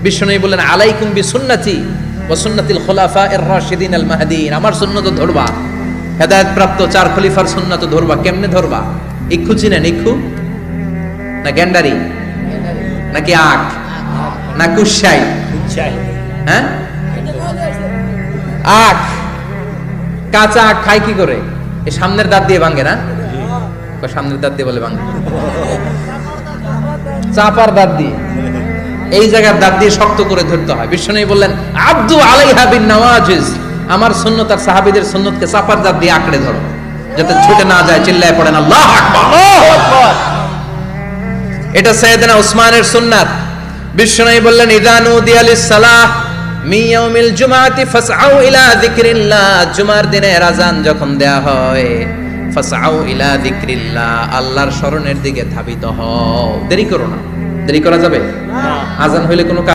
বিশ্বনবী বললেন আলাইকুম বিসুন্নতি ওয়া সুন্নাতিল খুলাফায়ে রাশিদিন আল মাহদিন, আমার সুন্নাত ধরবা, হেদায়েত প্রাপ্ত চার খলিফার সুন্নাত ধরবা। কেমনে ধরবা? ইক্ষু চিনেন? ইক্ষু না গ্যান্ডারি নাকি আখ না কুশাই? হ্যাঁ, আখ। কাঁচা আখ খায় কি করে? এই সামনের দাঁত দিয়ে ভাঙে না? সামনের দাঁত দিয়ে বলে ভাঙে, চাপার দাঁত দিয়ে, এই জায়গার দাঁত দিয়ে শক্ত করে ধরতে হয়। বিশ্বনবী বললেন আব্দু আলাইহা বিন নওয়াজিজ, আমার সুন্নাত আর সাহাবীদের সুন্নাতকে চাপার দাঁত দিয়ে আঁকড়ে ধরো, যাতে ছুটে না যায়। চিল্লায় পড়েন আল্লাহু আকবার। এটা সাইয়েদনা উসমানের সুন্নাত। বিশ্বনবী বললেন ইযা নুদিয়া লিস-সালাহ মিন ইয়াউমিল জুমআতি ফাসআউ ইলা যিকরিল্লাহ, জুমার দিনে আযান যখন দেয়া হয়, ফাসআউ ইলা যিকরিল্লাহ, আল্লাহর স্মরণের দিকে ধাবিত হও। দেরি করো না। দেরি করা যাবে? আযান হইলে কোনো